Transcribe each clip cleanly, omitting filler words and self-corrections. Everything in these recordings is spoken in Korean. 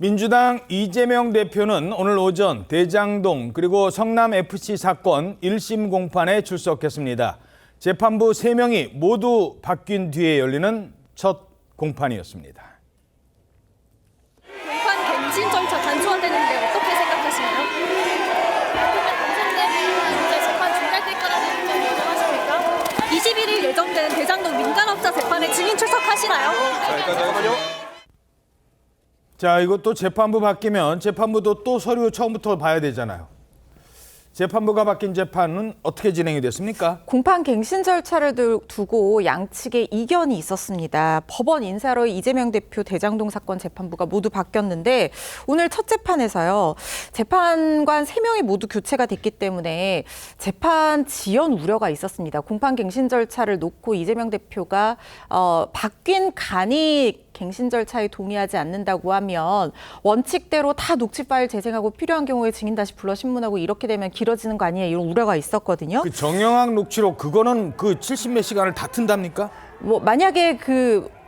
민주당 이재명 대표는 오늘 오전 대장동 그리고 성남FC 사건 1심 공판에 출석했습니다. 재판부 3명이 모두 바뀐 뒤에 열리는 첫 공판이었습니다. 공판 갱신 절차 단초화되는데 어떻게 생각하시나요? 이제 재판 중단될 거라는 입장 인정하십니까? 21일 예정된 대장동 민간업자 재판에 증인 출석하시나요? 자, 이것도 재판부 바뀌면 재판부도 또 서류 처음부터 봐야 되잖아요. 재판부가 바뀐 재판은 어떻게 진행이 됐습니까? 공판 갱신 절차를 두고 양측의 이견이 있었습니다. 법원 인사로 이재명 대표 대장동 사건 재판부가 모두 바뀌었는데 오늘 첫 재판에서요. 재판관 3명이 모두 교체가 됐기 때문에 재판 지연 우려가 있었습니다. 공판 갱신 절차를 놓고 이재명 대표가 바뀐 간이 갱신 절차에 동의하지 않는다고 하면 원칙대로 다 녹취 파일 재생하고 필요한 경우에 증인 다시 불러 신문하고 이렇게 되면 길어지는 거 아니에요? 이런 우려가 있었거든요. 그 정영학 녹취록 그거는 그 70몇 시간을 다 튼답니까? 만약에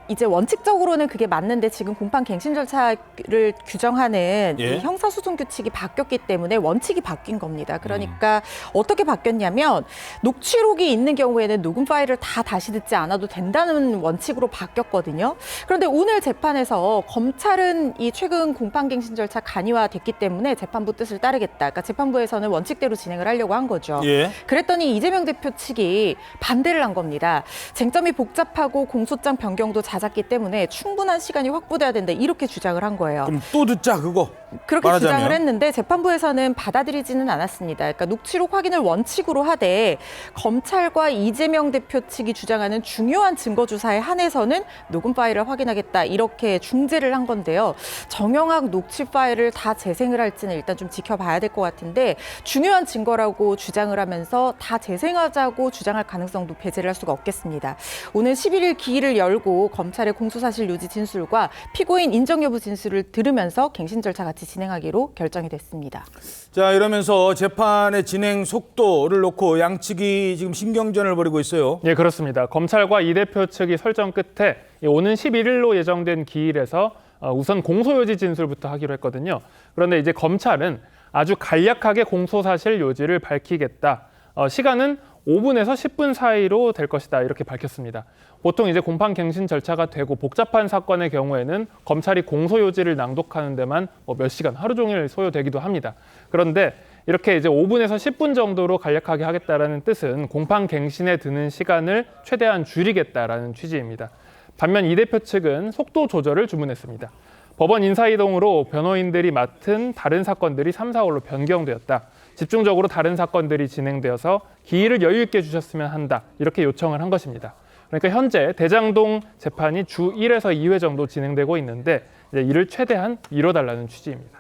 이제 원칙적으로는 그게 맞는데 지금 공판 갱신 절차를 규정하는 이 형사소송 규칙이 바뀌었기 때문에 원칙이 바뀐 겁니다. 그러니까 어떻게 바뀌었냐면 녹취록이 있는 경우에는 녹음 파일을 다 다시 듣지 않아도 된다는 원칙으로 바뀌었거든요. 그런데 오늘 재판에서 검찰은 이 최근 공판 갱신 절차 간이화됐기 때문에 재판부 뜻을 따르겠다. 그러니까 재판부에서는 원칙대로 진행을 하려고 한 거죠. 그랬더니 이재명 대표 측이 반대를 한 겁니다. 쟁점이 복잡하고 공소장 변경도 잦았기 때문에 충분한 시간이 확보돼야 된다. 이렇게 주장을 한 거예요. 그럼 또 듣자 그거. 그렇게 말하자면. 주장을 했는데 재판부에서는 받아들이지는 않았습니다. 그러니까 녹취록 확인을 원칙으로 하되 검찰과 이재명 대표 측이 주장하는 중요한 증거 주사에 한해서는 녹음 파일을 확인하겠다. 이렇게 중재를 한 건데요. 정영학 녹취 파일을 다 재생을 할지는 일단 좀 지켜봐야 될 것 같은데 중요한 증거라고 주장을 하면서 다 재생하자고 주장할 가능성도 배제를 할 수가 없겠습니다. 오늘 11일 기일을 열고 검찰의 공소사실 유지 진술과 피고인 인정 여부 진술을 들으면서 갱신 절차 같이 진행하기로 결정이 됐습니다. 자, 이러면서 재판의 진행 속도를 놓고 양측이 지금 신경전을 벌이고 있어요. 예, 그렇습니다. 검찰과 이 대표 측이 설정 끝에 오는 11일로 예정된 기일에서 우선 공소요지 진술부터 하기로 했거든요. 그런데 이제 검찰은 아주 간략하게 공소사실 요지를 밝히겠다. 시간은 5분에서 10분 사이로 될 것이다. 이렇게 밝혔습니다. 보통 이제 공판 갱신 절차가 되고 복잡한 사건의 경우에는 검찰이 공소요지를 낭독하는 데만 몇 시간, 하루 종일 소요되기도 합니다. 그런데 이렇게 이제 5분에서 10분 정도로 간략하게 하겠다라는 뜻은 공판 갱신에 드는 시간을 최대한 줄이겠다라는 취지입니다. 반면 이 대표 측은 속도 조절을 주문했습니다. 법원 인사이동으로 변호인들이 맡은 다른 사건들이 3, 4월로 변경되었다. 집중적으로 다른 사건들이 진행되어서 기일을 여유 있게 주셨으면 한다. 이렇게 요청을 한 것입니다. 그러니까 현재 대장동 재판이 주 1에서 2회 정도 진행되고 있는데 이제 이를 최대한 미뤄달라는 취지입니다.